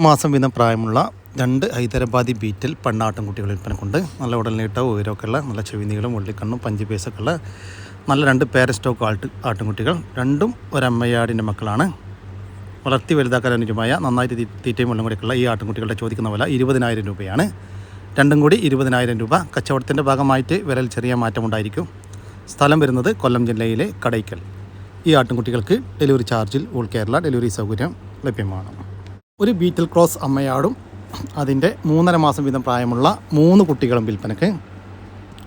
മാസം വീതം പ്രായമുള്ള 2 ഹൈദരാബാദി ബീറ്റൽ പെണ്ണാട്ടുംകുട്ടികൾ വിൽപ്പനക്കുണ്ട്. നല്ല ഉടൽനീട്ടവും ഉയരമൊക്കെയുള്ള നല്ല ചെവിനീളം വെള്ളിക്കണ്ണും പഞ്ചിപേസൊക്കെ ഉള്ള നല്ല 2 പേര സ്റ്റോക്ക് ആട്ടുംകുട്ടികൾ. രണ്ടും ഒരമ്മയാടിൻ്റെ മക്കളാണ്. വളർത്തി വലുതാക്കാൻ അനുയോജ്യമായ നന്നായിട്ട് തീറ്റയും വെള്ളം കൂടിയൊക്കെയുള്ള ഈ ആട്ടുംകുട്ടികളുടെ ചോദിക്കുന്ന വില 20,000 രൂപയാണ്. രണ്ടും കൂടി 20,000 രൂപ. കച്ചവടത്തിൻ്റെ ഭാഗമായിട്ട് വിലയിൽ ചെറിയ മാറ്റമുണ്ടായിരിക്കും. സ്ഥലം വരുന്നത് കൊല്ലം ജില്ലയിലെ കടയ്ക്കൽ. ഈ ആട്ടുംകുട്ടികൾക്ക് ഡെലിവറി ചാർജിൽ ഓൾ കേരള ഡെലിവറി സൗകര്യം ലഭ്യമാണ്. ഒരു ബീറ്റൽ ക്രോസ് അമ്മയാടും അതിൻ്റെ 3.5 മാസം വീതം പ്രായമുള്ള 3 കുട്ടികളും വിൽപ്പനക്ക്.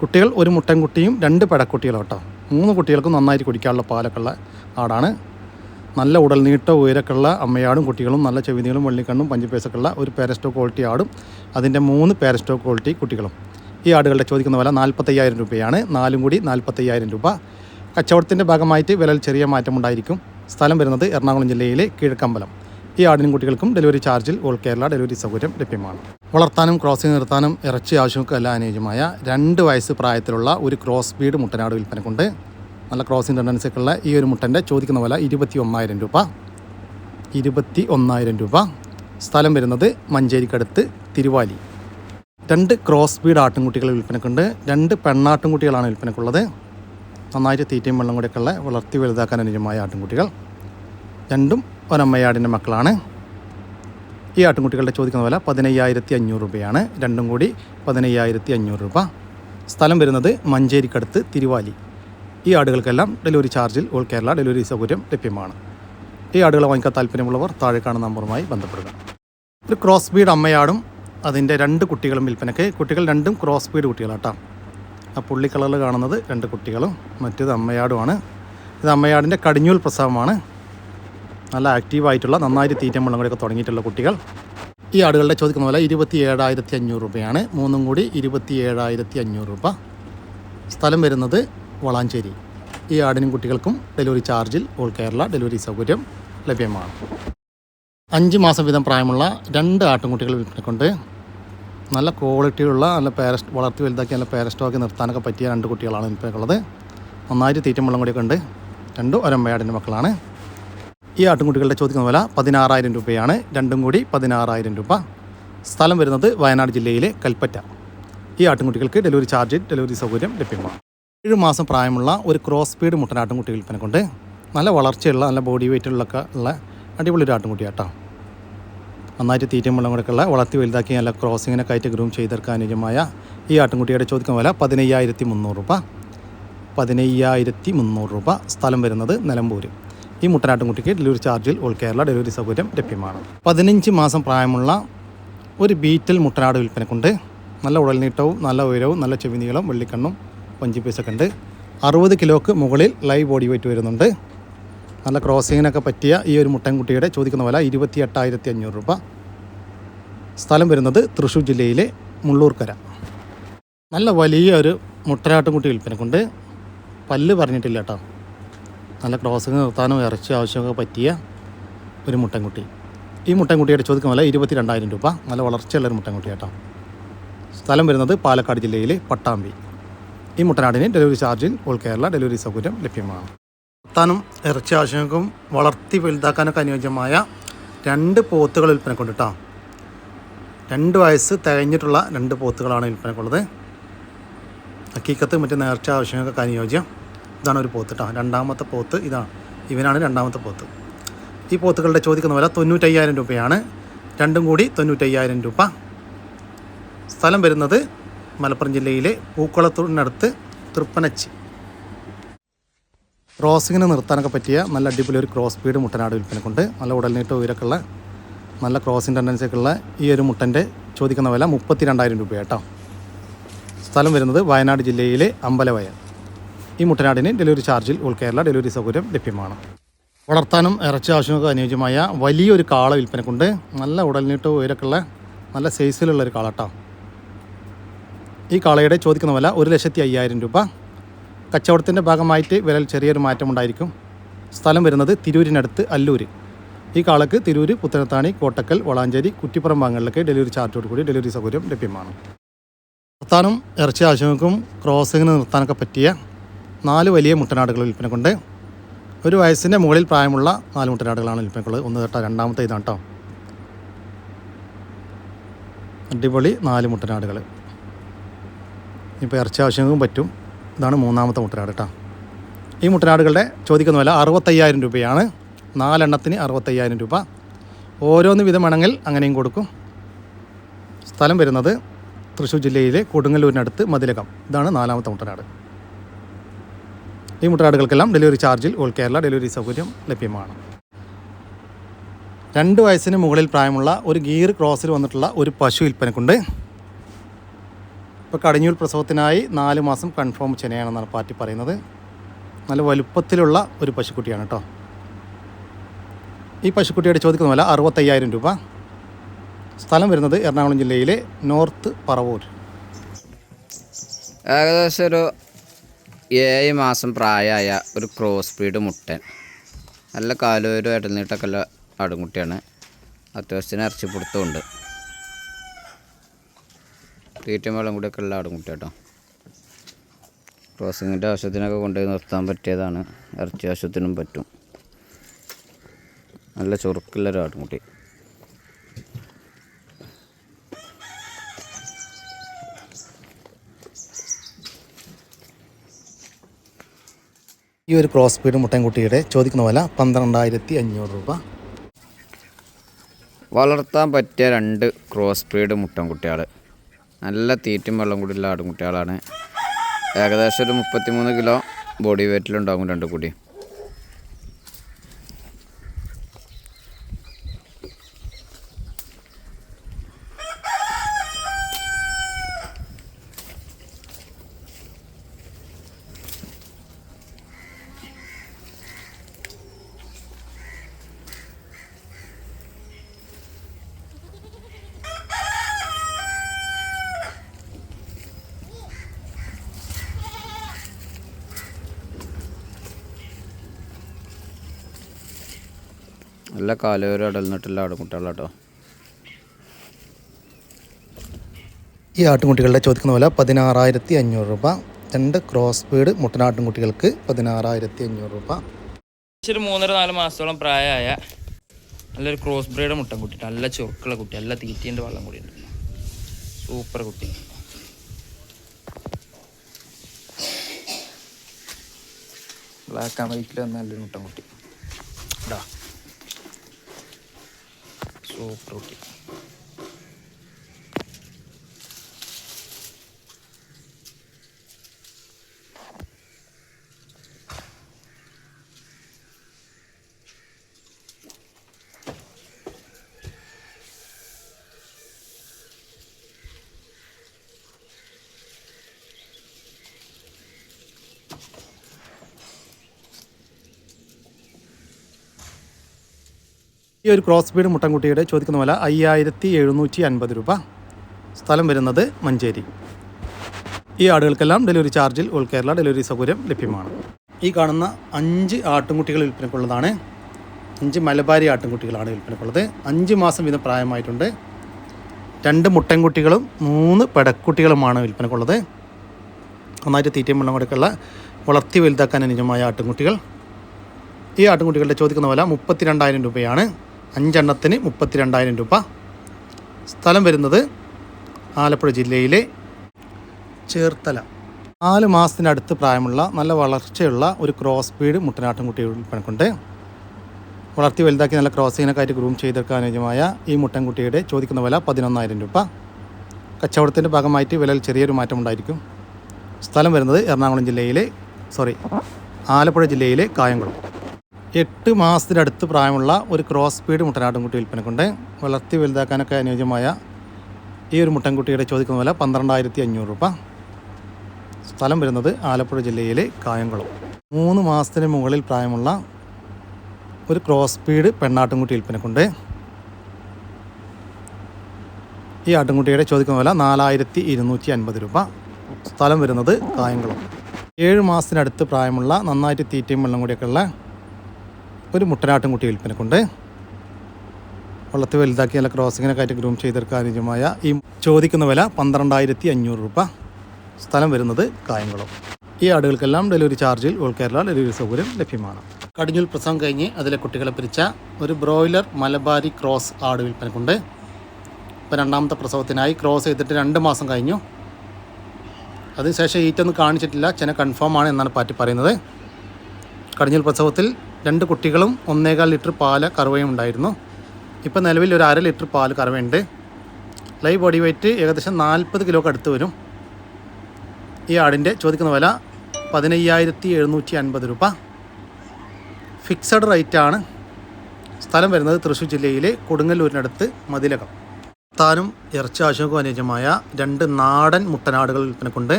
കുട്ടികൾ ഒരു മുട്ടൻകുട്ടിയും 2 പെടക്കുട്ടികളും കേട്ടോ. 3 കുട്ടികൾക്കും നന്നായിട്ട് കുടിക്കാനുള്ള പാലൊക്കെ ഉള്ള ആടാണ്. നല്ല ഉടൽനീട്ട ഉയരക്കുള്ള അമ്മയാടും കുട്ടികളും നല്ല ചെവിനീളും വെള്ളിക്കണ്ണും പഞ്ചിപ്പേസൊക്കെ ഉള്ള ഒരു പേരസ്റ്റോ ക്വാളിറ്റി ആടും അതിൻ്റെ 3 പേരസ്റ്റോ ക്വാളിറ്റി കുട്ടികളും. ഈ ആടുകളുടെ ചോദിക്കുന്ന വില 45,000 രൂപയാണ്. 4 കൂടി 45,000 രൂപ. കച്ചവടത്തിൻ്റെ ഭാഗമായിട്ട് വിലയിൽ ചെറിയ മാറ്റമുണ്ടായിരിക്കും. സ്ഥലം വരുന്നത് എറണാകുളം ജില്ലയിലെ കിഴക്കമ്പലം. ഈ ആടിനും കുട്ടികൾക്കും ഡെലിവറി ചാർജിൽ ഓൾ കേരള ഡെലിവറി സൗകര്യം ലഭ്യമാണ്. വളർത്താനും ക്രോസിംഗ് നിർത്താനും ഇറച്ചി ആവശ്യമൊക്കെ എല്ലാം അനുയോജ്യമായ 2 വയസ്സ് പ്രായത്തിലുള്ള ഒരു ക്രോസ് ബീഡ് മുട്ടനാട് വിൽപ്പനക്കുണ്ട്. നല്ല ക്രോസിംഗ് ടെൻഡൻസിയൊക്കെ ഉള്ള ഈ ഒരു മുട്ടൻ്റെ ചോദിക്കുന്ന വില 21,000 രൂപ. 21,000 രൂപ. സ്ഥലം വരുന്നത് മഞ്ചേരിക്കടുത്ത് തിരുവാലി. 2 ക്രോസ് ബീഡ് ആട്ടുംകുട്ടികൾ വിൽപ്പനക്കുണ്ട്. 2 പെണ്ണാട്ടുംകുട്ടികളാണ് വിൽപ്പനക്കുള്ളത്. നന്നായിട്ട് തീറ്റയും വെള്ളം കൂടിയൊക്കെ ഉള്ള വളർത്തി വലുതാക്കാൻ അനുയോജ്യമായ ആട്ടുംകുട്ടികൾ. രണ്ടും ഒരമ്മയാടിൻ്റെ മക്കളാണ്. ഈ ആട്ടുംകുട്ടികളുടെ ചോദിക്കുന്ന വില 15,500 രൂപയാണ്. രണ്ടും കൂടി 15,500 രൂപ. സ്ഥലം വരുന്നത് മഞ്ചേരിക്കടുത്ത് തിരുവാലി. ഈ ആടുകൾക്കെല്ലാം ഡെലിവറി ചാർജിൽ ഓൾ കേരള ഡെലിവറി സൗകര്യം ലഭ്യമാണ്. ഈ ആടുകളെ വാങ്ങിക്കാൻ താല്പര്യമുള്ളവർ താഴെ കാണുന്ന നമ്പറുമായി ബന്ധപ്പെടുക. ഒരു ക്രോസ് ബീഡ് അമ്മയാടും അതിൻ്റെ 2 കുട്ടികളും വിൽപ്പനക്ക്. കുട്ടികൾ രണ്ടും ക്രോസ് ബീഡ് കുട്ടികളാട്ടോ. ആ പുള്ളി കളറിൽ കാണുന്നത് 2 കുട്ടികളും മറ്റേത് അമ്മയാടുമാണ്. ഇത് അമ്മയാടിൻ്റെ കടിഞ്ഞൂൽ പ്രസവമാണ്. നല്ല ആക്റ്റീവായിട്ടുള്ള നന്നായിട്ട് തീറ്റയും വെള്ളം കൂടിയൊക്കെ തുടങ്ങിയിട്ടുള്ള കുട്ടികൾ. ഈ ആടുകളുടെ ചോദിക്കുന്ന വില 27,500 രൂപയാണ്. 3 കൂടി 27,500 രൂപ. സ്ഥലം വരുന്നത് വളാഞ്ചേരി. ഈ ആടിനും കുട്ടികൾക്കും ഡെലിവറി ചാർജിൽ ഓൾ കേരള ഡെലിവറി സൗകര്യം ലഭ്യമാണ്. 5 മാസം വീതം പ്രായമുള്ള 2 ആട്ടുംകുട്ടികൾ വിൽപ്പനക്കുണ്ട്. നല്ല ക്വാളിറ്റിയുള്ള നല്ല വളർത്തി വലുതാക്കി നല്ല പേരസ്റ്റോക്കി നിർത്താനൊക്കെ പറ്റിയ 2 കുട്ടികളാണ് വിൽപ്പനക്കുള്ളത്. നന്നായിട്ട് തീറ്റയും വെള്ളം കൂടിയൊക്കെ ഉണ്ട്. രണ്ടും ഒരമ്മയാടിൻ്റെ മക്കളാണ്. ഈ ആട്ടുംകുട്ടികളുടെ ചോദിക്കുന്ന വില 16,000 രൂപയാണ്. രണ്ടും കൂടി 16,000 രൂപ. സ്ഥലം വരുന്നത് വയനാട് ജില്ലയിലെ കൽപ്പറ്റ. ഈ ആട്ടുംകുട്ടികൾക്ക് ഡെലിവറി ചാർജിൽ ഡെലിവറി സൗകര്യം ലഭ്യമാണ്. 7 മാസം പ്രായമുള്ള ഒരു ക്രോസ് ബീഡ് മുട്ടനാട്ടുംകുട്ടി വിൽപ്പനക്കുണ്ട്. നല്ല വളർച്ചയുള്ള നല്ല ബോഡി വെയിറ്റുള്ളൊക്കെ ഉള്ള അടിപൊളി ഒരു ആട്ടുംകുട്ടിയാട്ടോ. നന്നായിട്ട് തീറ്റയും വെള്ളം കൂടെ ഉള്ള വളർത്തി വലുതാക്കി നല്ല ക്രോസിങ്ങിനൊക്കെ ആയിട്ട് ഗ്രൂം ചെയ്തെടുക്കാൻ അനുയോജ്യമായ ഈ ആട്ടുംകുട്ടിയുടെ ചോദിക്കുന്ന വില 15,300 രൂപ. 15,300 രൂപ. സ്ഥലം വരുന്നത് നിലമ്പൂർ. ഈ മുട്ടനാട്ടുംകുട്ടിക്ക് ഡെലിവറി ചാർജിൽ ഓൾ കേരള ഡെലിവറി സൗകര്യം ലഭ്യമാണ്. 15 മാസം പ്രായമുള്ള ഒരു ബീറ്റൽ മുട്ടനാട് വിൽപ്പനക്കുണ്ട്. നല്ല ഉടൽനീട്ടവും നല്ല ഉയരവും നല്ല ചെവിനീളം വെള്ളിക്കണ്ണും പഞ്ചിപ്പീസൊക്കെ ഉണ്ട്. 60 കിലോക്ക് മുകളിൽ ലൈവ് ബോഡി വെയിറ്റ് വരുന്നുണ്ട്. നല്ല ക്രോസിങ്ങിനൊക്കെ പറ്റിയ ഈ ഒരു മുട്ടൻകുട്ടിയുടെ ചോദിക്കുന്ന വില 28,500 രൂപ. സ്ഥലം വരുന്നത് തൃശ്ശൂർ ജില്ലയിലെ മുള്ളൂർക്കര. നല്ല വലിയ ഒരു മുട്ടനാട്ടുംകുട്ടി വിൽപ്പനക്കുണ്ട്. പല്ല് പറഞ്ഞിട്ടില്ല കേട്ടോ. നല്ല ക്രോസിങ് നിർത്താനും ഇറച്ചി ആവശ്യമൊക്കെ പറ്റിയ ഒരു മുട്ടൻകുട്ടി. ഈ മുട്ടൻകുട്ടിയുടെ ചോദിക്കുന്ന വില 22,000 രൂപ. നല്ല വളർച്ചയുള്ളൊരു മുട്ടൻകുട്ടി കേട്ടോ. സ്ഥലം വരുന്നത് പാലക്കാട് ജില്ലയിലെ പട്ടാമ്പി. ഈ മുട്ടനാടിന് ഡെലിവറി ചാർജിൽ ഓൾ കേരള ഡെലിവറി സൗകര്യം ലഭ്യമാണ്. നിർത്താനും ഇറച്ചി ആവശ്യങ്ങൾക്കും വളർത്തി വലുതാക്കാനൊക്കെ അനുയോജ്യമായ 2 പോത്തുകൾ വിൽപ്പനക്കുണ്ട് കേട്ടോ. 2 വയസ്സ് തികഞ്ഞിട്ടുള്ള 2 പോത്തുകളാണ് വിൽപ്പനക്കുള്ളത്. ഹക്കീക്കത്ത് മറ്റ് നേർച്ച ആവശ്യങ്ങൾക്കൊക്കെ അനുയോജ്യം. ഇതാണ് ഒരു പോത്ത് കേട്ടോ. 2ാമത്തെ പോത്ത് ഇതാണ്. ഇവനാണ് 2ാമത്തെ പോത്ത്. ഈ പോത്തുകളുടെ ചോദിക്കുന്ന വില 95,000 രൂപയാണ്. രണ്ടും കൂടി 95,000 രൂപ. സ്ഥലം വരുന്നത് മലപ്പുറം ജില്ലയിലെ പൂക്കുളത്തിനടുത്ത് തൃപ്പനച്ചി. ക്രോസിങ്ങിന് നിർത്താനൊക്കെ പറ്റിയ നല്ല അടിപൊളി ഒരു ക്രോസ് ബീഡ് മുട്ടനാട് വിൽപ്പനക്കുണ്ട്. നല്ല ഉടൽനീട്ടം ഉയരക്കുള്ള നല്ല ക്രോസിങ് ടെൻഡൻസിയൊക്കെ ഉള്ള ഈ ഒരു മുട്ടൻ്റെ ചോദിക്കുന്ന വില 32,000 രൂപ കേട്ടോ. സ്ഥലം വരുന്നത് വയനാട് ജില്ലയിലെ അമ്പലവയൽ. ഈ മുട്ടനാടിന് ഡെലിവറി ചാർജിൽ ഓൾ കേരള ഡെലിവറി സൗകര്യം ലഭ്യമാണ്. വളർത്താനും ഇറച്ചി ആവശ്യമൊക്കെ അനുയോജ്യമായ വലിയൊരു കാള വിൽപ്പനക്കുണ്ട്. നല്ല ഉടൽനീട്ടവും ഉയരക്കുള്ള നല്ല സൈസിലുള്ളൊരു കാള കേട്ടോ. ഈ കാളയുടെ ചോദിക്കുന്ന വില 1,05,000 രൂപ. കച്ചവടത്തിൻ്റെ ഭാഗമായിട്ട് വിലയിൽ ചെറിയൊരു മാറ്റമുണ്ടായിരിക്കും. സ്ഥലം വരുന്നത് തിരൂരിനടുത്ത് അല്ലൂർ. ഈ കാളക്ക് തിരൂർ, പുത്തനത്താണി, കോട്ടക്കൽ, വളാഞ്ചേരി, കുറ്റിപ്പുറം ഭാഗങ്ങളിലൊക്കെ ഡെലിവറി ചാർജോട് കൂടി ഡെലിവറി സൗകര്യം ലഭ്യമാണ്. നിർത്താനും ഇറച്ചി ആവശ്യങ്ങൾക്കും ക്രോസിങ്ങിന് നിർത്താനൊക്കെ പറ്റിയ 4 വലിയ മുട്ടനാടുകൾ വിൽപ്പനക്കുണ്ട്. 1 വയസ്സിൻ്റെ മുകളിൽ പ്രായമുള്ള 4 മുട്ടനാടുകളാണ് വിൽപ്പനക്കുള്ളത്. 1 തൊട്ട് 2ാമത്തെ ഇതാണ് കേട്ടോ. അടിപൊളി 4 മുട്ടനാടുകൾ. ഇപ്പോൾ ഇറച്ചി ആവശ്യങ്ങൾക്കും പറ്റും. ഇതാണ് 3ാമത്തെ മുട്ടനാട് കേട്ടോ. ഈ മുട്ടനാടുകളുടെ ചോദിക്കുന്ന വില 65,000 രൂപയാണ്. 4 എണ്ണത്തിന് 65,000 രൂപ. ഓരോന്ന് വിധമാണെങ്കിൽ അങ്ങനെയും കൊടുക്കും. സ്ഥലം വരുന്നത് തൃശ്ശൂർ ജില്ലയിലെ കൊടുങ്ങല്ലൂരിനടുത്ത് മതിലകം. ഇതാണ് 4ാമത്തെ മുട്ടനാട്. ഈ മുട്ടനാടുകൾക്കെല്ലാം ഡെലിവറി ചാർജിൽ ഓൾ കേരള ഡെലിവറി സൗകര്യം ലഭ്യമാണ്. 2 വയസ്സിന് മുകളിൽ പ്രായമുള്ള ഒരു ഗീർ ക്രോസിൽ വന്നിട്ടുള്ള ഒരു പശു വിൽപ്പനക്കുണ്ട്. ഇപ്പോൾ കടിഞ്ഞൂൽ പ്രസവത്തിനായി 4 മാസം കൺഫേം ചെനയാണെന്നാണ് പാർട്ടി പറയുന്നത്. നല്ല വലുപ്പത്തിലുള്ള ഒരു പശുക്കുട്ടിയാണ് കേട്ടോ. ഈ പശുക്കുട്ടിയുടെ ചോദിക്കുന്ന വില 65,000 രൂപ. സ്ഥലം വരുന്നത് എറണാകുളം ജില്ലയിലെ നോർത്ത് പറവൂർ. ഏകദേശം ഒരു 7 മാസം പ്രായമായ ഒരു ക്രോസ് ബ്രീഡ് മുട്ടൻ. നല്ല കാലുവരും ഇടനീട്ടൊക്കെ ഉള്ള ആടുംകുട്ടിയാണ്. അത്യാവശ്യത്തിന് ഇറച്ചി പിടുത്തമുണ്ട്. തീറ്റയും വെള്ളം കൂടിയൊക്കെ ഉള്ള ആടുംകുട്ടി കേട്ടോ. ക്രോസിങ്ങിൻ്റെ ആവശ്യത്തിനൊക്കെ കൊണ്ടുപോയി നിർത്താൻ പറ്റിയതാണ്. ഇറച്ചി ആവശ്യത്തിനും പറ്റും. നല്ല ചുറുക്കുള്ളൊരു ആടുംകുട്ടി. ഈ ഒരു ക്രോസ് ബ്രീഡ് മുട്ടൻകുട്ടിയുടെ ചോദിക്കുന്ന വില 12,500 രൂപ. വളർത്താൻ പറ്റിയ 2 ക്രോസ് ബ്രീഡ് മുട്ടൻകുട്ടികൾ. നല്ല തീറ്റും വെള്ളം കൂടിയുള്ള ആടുംകുട്ടികളാണ്. ഏകദേശം ഒരു 33 കിലോ ബോഡി വെയ്റ്റിലുണ്ടാകും 2 കൂടി. നല്ല കാലുവരും അടൽന്നിട്ടുള്ള ആടുംകുട്ടികളാട്ടോ. ഈ ആട്ടുംകുട്ടികളുടെ ചോദിക്കുന്ന വില 16,500 രൂപ. 2 ക്രോസ് ബ്രീഡ് മുട്ടനാട്ടുംകുട്ടികൾക്ക് 16,500 രൂപ. ഒരു 3-4 മാസത്തോളം പ്രായമായ നല്ലൊരു ക്രോസ് ബ്രീഡ് മുട്ടൻകുട്ടി. നല്ല ചുറുക്കുള്ള കുട്ടി. നല്ല തീറ്റേൻ്റെ വെള്ളം കൂടി ഉണ്ട്. സൂപ്പർ കുട്ടി. ബ്ലാക്ക് ആൻഡ് വൈറ്റിൽ വന്ന നല്ലൊരു മുട്ടൻകുട്ടി. ഇതാ സൂപ്പർ കുട്ടി. ഈ ഒരു ക്രോസ് ബ്രീഡ് മുട്ടൻകുട്ടിയുടെ ചോദിക്കുന്ന വില 5,750 രൂപ. സ്ഥലം വരുന്നത് മഞ്ചേരി. ഈ ആടുകൾക്കെല്ലാം ഡെലിവറി ചാർജിൽ ഓൾ കേരള ഡെലിവറി സൗകര്യം ലഭ്യമാണ്. ഈ കാണുന്ന 5 ആട്ടുംകുട്ടികൾ വിൽപ്പനക്കുള്ളതാണ്. 5 മലബാരി ആട്ടുംകുട്ടികളാണ് വിൽപ്പനക്കുള്ളത്. 5 മാസം വീതം പ്രായമായിട്ടുണ്ട്. 2 മുട്ടൻകുട്ടികളും 3 പെടക്കുട്ടികളുമാണ് വിൽപ്പനക്കുള്ളത്. നന്നായിട്ട് തീറ്റയും വെള്ളം കൊടുക്കുള്ള വളർത്തി വലുതാക്കാൻ അനുയോജ്യമായ ആട്ടുംകുട്ടികൾ. ഈ ആട്ടുംകുട്ടികളുടെ ചോദിക്കുന്ന വില 32,000 രൂപയാണ്. 5 എണ്ണത്തിന് 32,000 രൂപ. സ്ഥലം വരുന്നത് ആലപ്പുഴ ജില്ലയിലെ ചേർത്തല. 4 മാസത്തിനടുത്ത് പ്രായമുള്ള നല്ല വളർച്ചയുള്ള ഒരു ക്രോസ് ബ്രീഡ് മുട്ടനാട്ടുംകുട്ടി വിൽപ്പനക്കുണ്ട്. വളർത്തി വലുതാക്കി നല്ല ക്രോസിങ്ങിനൊക്കെ ആയിട്ട് ഗ്രൂം ചെയ്തെടുക്കാൻ അനുയോജ്യമായ ഈ മുട്ടൻകുട്ടിയുടെ ചോദിക്കുന്ന വില 11,000 രൂപ. കച്ചവടത്തിൻ്റെ ഭാഗമായിട്ട് വിലയിൽ ചെറിയൊരു മാറ്റം ഉണ്ടായിരിക്കും. സ്ഥലം വരുന്നത് ആലപ്പുഴ ജില്ലയിലെ കായംകുളം. 8 മാസത്തിനടുത്ത് പ്രായമുള്ള ഒരു ക്രോസ് ബ്രീഡ് മുട്ടനാട്ടുംകുട്ടി വിൽപ്പനക്കുണ്ട്. വളർത്തി വലുതാക്കാനൊക്കെ അനുയോജ്യമായ ഈ ഒരു മുട്ടൻകുട്ടിയുടെ ചോദിക്കുന്ന വില 12,500 രൂപ. സ്ഥലം വരുന്നത് ആലപ്പുഴ ജില്ലയിലെ കായംകുളം. 3 മാസത്തിന് മുകളിൽ പ്രായമുള്ള ഒരു ക്രോസ് ബ്രീഡ് പെണ്ണാട്ടുംകുട്ടി വിൽപ്പനക്കുണ്ട്. ഈ ആട്ടുംകുട്ടിയുടെ ചോദിക്കുന്ന വില 4,250 രൂപ. സ്ഥലം വരുന്നത് കായംകുളം. 7 മാസത്തിനടുത്ത് പ്രായമുള്ള നന്നായിട്ട് തീറ്റയും വെള്ളം കൂടിയൊക്കെ ഉള്ള ഒരു മുട്ടനാട്ടുംകുട്ടി വിൽപ്പനക്കുണ്ട്. വളർത്തി വലുതാക്കി നല്ല ക്രോസിങ്ങിനൊക്കെ ആയിട്ട് ഗ്രൂം ചെയ്തെടുക്കാൻ അനുയോജ്യമായ ഈ ചോദിക്കുന്ന വില 12,500 രൂപ. സ്ഥലം വരുന്നത് കായംകുളം. ഈ ആടുകൾക്കെല്ലാം ഡെലിവറി ചാർജിൽ ഓൾ കേരള ഡെലിവറി സൗകര്യം ലഭ്യമാണ്. കടിഞ്ഞൂൽ പ്രസവം കഴിഞ്ഞ് അതിലെ കുട്ടികളെ പിരിച്ച ഒരു ബ്രോയിലർ മലബാരി ക്രോസ് ആട് വിൽപ്പനക്കുണ്ട്. ഇപ്പോൾ രണ്ടാമത്തെ പ്രസവത്തിനായി ക്രോസ് ചെയ്തിട്ട് 2 മാസം കഴിഞ്ഞു. അതിനുശേഷം ഈറ്റൊന്നും കാണിച്ചിട്ടില്ല, ചെന കൺഫേം ആണ് എന്നാണ് പാറ്റി പറയുന്നത്. കടിഞ്ഞൂൽ പ്രസവത്തിൽ 2 കുട്ടികളും 1.25 ലിറ്റർ പാല് കറവയും ഉണ്ടായിരുന്നു. ഇപ്പോൾ നിലവിൽ ഒരു 1/2 ലിറ്റർ പാല് കറവയുണ്ട്. ലൈവ് ബോഡി വെയ്റ്റ് ഏകദേശം 40 കിലോക്ക് അടുത്ത് വരും. ഈ ആടിൻ്റെ ചോദിക്കുന്ന വില 15,750 രൂപ. ഫിക്സഡ് റേറ്റാണ്. സ്ഥലം വരുന്നത് തൃശ്ശൂർ ജില്ലയിലെ കൊടുങ്ങല്ലൂരിനടുത്ത് മതിലകം. താനും ഇറച്ചി ആവശ്യങ്ങൾക്കും അനുയോജ്യമായ 2 നാടൻ മുട്ടനാടുകൾ വിൽപ്പനക്കുണ്ട്.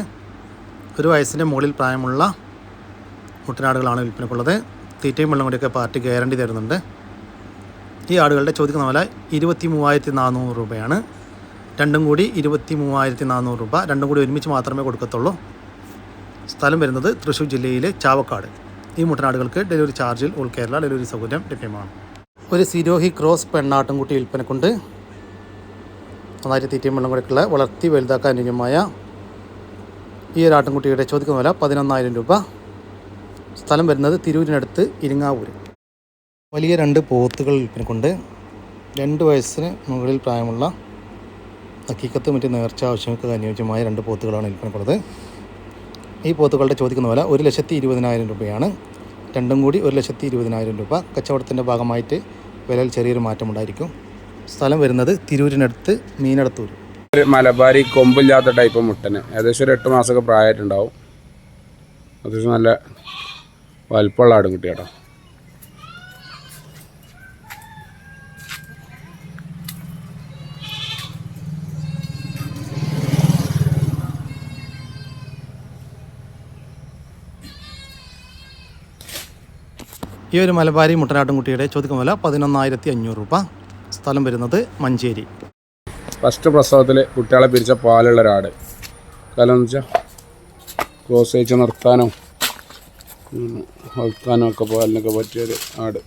1 വയസ്സിൻ്റെ മുകളിൽ പ്രായമുള്ള മുട്ടനാടുകളാണ് വിൽപ്പനക്കുള്ളത്. തീറ്റയും വെള്ളം കൂടിയൊക്കെ പാർട്ടി ഗ്യാരണ്ടി തരുന്നുണ്ട്. ഈ ആടുകളുടെ ചോദിക്കുന്ന വില 23,400 രൂപയാണ്. രണ്ടും കൂടി 23,400 രൂപ. രണ്ടും കൂടി ഒരുമിച്ച് മാത്രമേ കൊടുക്കത്തുള്ളൂ. സ്ഥലം വരുന്നത് തൃശ്ശൂർ ജില്ലയിലെ ചാവക്കാട്. ഈ മുട്ടനാടുകൾക്ക് ഡെലിവറി ചാർജിൽ ഓൾ കേരള ഡെലിവറി സൗകര്യം ലഭ്യമാണ്. ഒരു സിരോഹി ക്രോസ് പെണ്ണാട്ടുംകുട്ടി വിൽപ്പനക്കുണ്ട്. നന്നായിട്ട് തീറ്റയും വെള്ളം കൂടിയൊക്കെയുള്ള വളർത്തി വലുതാക്കാൻ അനുയോജ്യമായ ഈ ഒരു ആട്ടിൻകുട്ടിയുടെ ചോദിക്കുന്ന വില 11,000 രൂപ. സ്ഥലം വരുന്നത് തിരൂരിനടുത്ത് ഇരിങ്ങാവൂർ. വലിയ 2 പോത്തുകൾ വിൽപ്പനക്കുണ്ട്. 2 വയസ്സിന് മുകളിൽ പ്രായമുള്ള ഹക്കീക്കത്ത് മറ്റ് നേർച്ച ആവശ്യങ്ങൾക്ക് അനുയോജ്യമായ 2 പോത്തുകളാണ് വിൽപ്പനക്കുള്ളത്. ഈ പോത്തുകളുടെ ചോദിക്കുന്ന വില 1,20,000 രൂപയാണ്. രണ്ടും കൂടി 1,20,000 രൂപ. കച്ചവടത്തിൻ്റെ ഭാഗമായിട്ട് വിലയിൽ ചെറിയൊരു മാറ്റമുണ്ടായിരിക്കും. സ്ഥലം വരുന്നത് തിരൂരിനടുത്ത് മീനടത്തൂർ. മലബാരി കൊമ്പില്ലാത്ത ടൈപ്പ് മുട്ടന് ഏകദേശം ഒരു 8 മാസമൊക്കെ പ്രായമായിട്ടുണ്ടാവും. അത്യാവശ്യം നല്ല വലിപ്പമുള്ള ആടുംകുട്ടി കേട്ടോ. ഈ ഒരു മലബാരി മുട്ടനാട്ടുംകുട്ടിയുടെ ചോദിക്കുന്ന വില 11,500 രൂപ. സ്ഥലം വരുന്നത് മഞ്ചേരി. ഫസ്റ്റ് പ്രസവത്തിൽ കുട്ടികളെ പിരിച്ച പാലുള്ള ഒരാട്. കാരണം എന്ന് വെച്ചാൽ ക്രോസ് അയച്ച് നിർത്താനോ വളർത്താനോ ഒക്കെ പാലിനൊക്കെ പറ്റിയൊരു ആട്.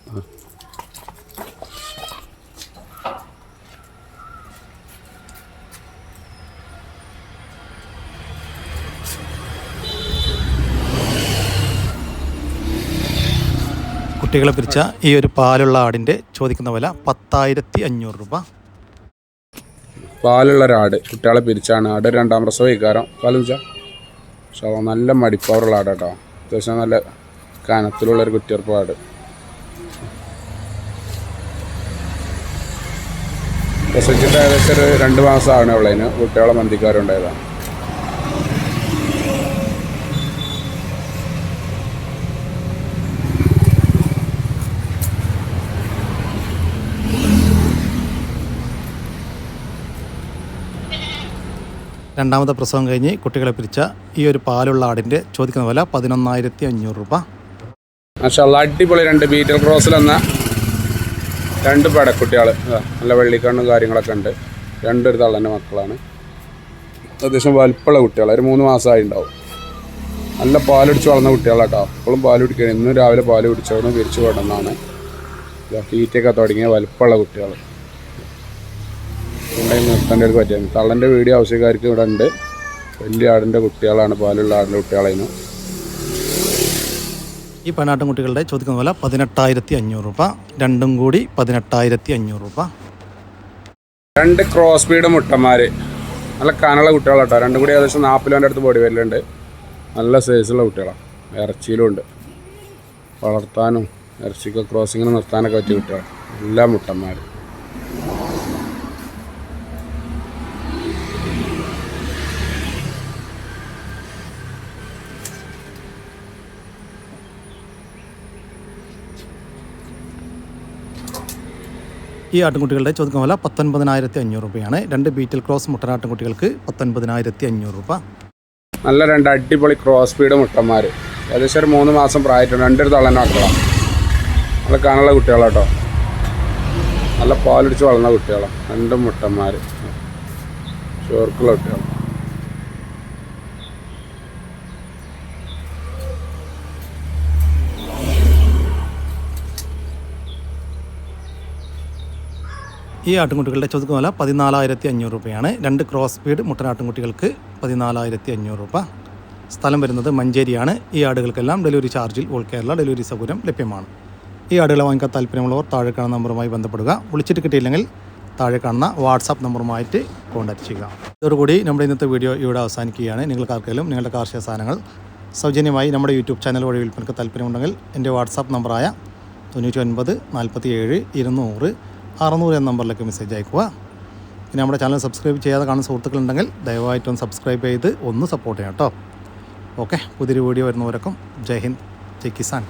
കുട്ടികളെ പിരിച്ച ഈ ഒരു പാലുള്ള ആടിൻ്റെ ചോദിക്കുന്ന വില 10,500 രൂപ. പാലുള്ള ഒരാട് കുട്ടികളെ പിരിച്ചാണ്. ആട് 2ാം പ്രസവം ഇക്കാരം. പാലെന്ന് വെച്ചാൽ പക്ഷേ നല്ല മടിപ്പവറുള്ള ആട് കേട്ടോ. അത്യാവശ്യം നല്ല കനത്തിലുള്ളൊരു കുറ്റിയർപ്പ് ആട്. പ്രസവിച്ചിട്ട് ഏകദേശം ഒരു 2 മാസം ആവണേ ഉള്ളതിന് കുട്ടികളെ മന്തിക്കാരുണ്ടായതാണ്. രണ്ടാമത്തെ പ്രസവം കഴിഞ്ഞ് കുട്ടികളെ പിരിച്ച ഈ ഒരു പാലുള്ള ആടിൻ്റെ ചോദിക്കുന്ന വില 11,500 രൂപ. മാഷാഅല്ലാഹ് അടിപൊളി 2 ബീറ്റൽ ക്രോസിൽ എന്ന 2 പടക്കുട്ടികൾ. നല്ല വെള്ളിക്കണ്ണും കാര്യങ്ങളൊക്കെ ഉണ്ട്. 2 ഒരു തള്ളൻ്റെ മക്കളാണ്. അത്യാവശ്യം വലിപ്പമുള്ള കുട്ടികൾ. ഒരു 3 മാസമായി ഉണ്ടാവും. നല്ല പാലുടിച്ച് വളർന്ന കുട്ടികളാട്ടോ. എപ്പോഴും പാല് കുടിക്കണം. ഇന്നും രാവിലെ പാല് കുടിച്ചവരും പിരിച്ചു കൊണ്ടുവന്നാണ്. തീറ്റയൊക്കെ തുടങ്ങിയ വലിപ്പമുള്ള കുട്ടികൾ ഉണ്ടെങ്കിൽ നിർത്തേണ്ടവർക്ക് പറ്റിയാണ്. തള്ളൻ്റെ വീഡിയോ ആവശ്യക്കാർക്ക് ഇവിടെ ഉണ്ട്. വലിയ ആടിൻ്റെ കുട്ടികളാണ്, പാലുള്ള ആടിൻ്റെ കുട്ടികളായിരുന്നു. ഈ പെണ്ണാട്ടുംകുട്ടികളുടെ ചോദിക്കുന്ന വില 18,500 രൂപ. രണ്ടും കൂടി 18,500 രൂപ. 2 ക്രോസ് ബീഡ് മുട്ടന്മാർ. നല്ല കനുള്ള കുട്ടികളാട്ടോ. രണ്ടും കൂടി ഏകദേശം 40 അടുത്ത് ബോഡി വരലുണ്ട്. നല്ല സൈസുള്ള കുട്ടികളാണ്. ഇറച്ചിയിലും ഉണ്ട്. വളർത്താനും ഇറച്ചിക്ക് ക്രോസിങ്ങിന് നിർത്താനൊക്കെ പറ്റിയ കുട്ടികളാണ്. എല്ലാ മുട്ടന്മാർ. ഈ ആട്ടിൻകുട്ടികളുടെ ചോദിക്കുന്ന വില 19,500 രൂപയാണ്. 2 ബീറ്റൽ ക്രോസ് മുട്ടനാട്ടിൻകുട്ടികൾക്ക് 19,500 രൂപ. നല്ല 2 അടിപൊളി ക്രോസ് ബീഡ് മുട്ടന്മാർ. ഏകദേശം ഒരു 3 മാസം പ്രായമായിട്ടുണ്ട്. 2 തള്ളൻ്റെ മക്കളാണ്. നല്ല കാണുള്ള കുട്ടികളാട്ടോ. നല്ല പാലടിച്ച് വളർന്ന കുട്ടികളാണ്. 2 മുട്ടന്മാർ. ചോർക്കുള്ള കുട്ടികൾ. ഈ ആട്ടിൻകുട്ടികളുടെ ചോദിക്കുന്ന വില 14,500 രൂപയാണ്. 2 ക്രോസ് ബീഡ് മുട്ടനാട്ടിൻകുട്ടികൾക്ക് 14,500 രൂപ. സ്ഥലം വരുന്നത് മഞ്ചേരിയാണ്. ഈ ആടുകൾക്കെല്ലാം ഡെലിവറി ചാർജിൽ ഓൾ കേരള ഡെലിവറി സൗകര്യം ലഭ്യമാണ്. ഈ ആടുകളെ വാങ്ങിക്കാൻ താല്പര്യമുള്ളവർ താഴെ കാണുന്ന നമ്പറുമായി ബന്ധപ്പെടുക. വിളിച്ചിട്ട് കിട്ടിയില്ലെങ്കിൽ താഴെ കാണുന്ന വാട്സാപ്പ് നമ്പറുമായിട്ട് കോൺടാക്റ്റ് ചെയ്യുക. ഇതോടുകൂടി നമ്മുടെ ഇന്നത്തെ വീഡിയോ ഇവിടെ അവസാനിക്കുകയാണ്. നിങ്ങൾക്ക് ആർക്കെങ്കിലും നിങ്ങളുടെ കാർഷിക സാധനങ്ങൾ സൗജന്യമായി നമ്മുടെ യൂട്യൂബ് ചാനൽ വഴി വിൽപ്പനയ്ക്ക് താല്പര്യമുണ്ടെങ്കിൽ എൻ്റെ വാട്സാപ്പ് നമ്പറായ 99 47 200 600 എന്ന നമ്പറിലേക്ക് മെസ്സേജ് അയക്കുക. പിന്നെ നമ്മുടെ ചാനൽ സബ്സ്ക്രൈബ് ചെയ്യാതെ കാണുന്ന സുഹൃത്തുക്കളുണ്ടെങ്കിൽ ദയവായിട്ടൊന്ന് സബ്സ്ക്രൈബ് ചെയ്ത് ഒന്ന് സപ്പോർട്ട് ചെയ്യാം കേട്ടോ. ഓക്കെ, പുതിയൊരു വീഡിയോ വരുന്നവരൊക്കെ ജയ് ഹിന്ദ്, ജയ് കിസാൻ.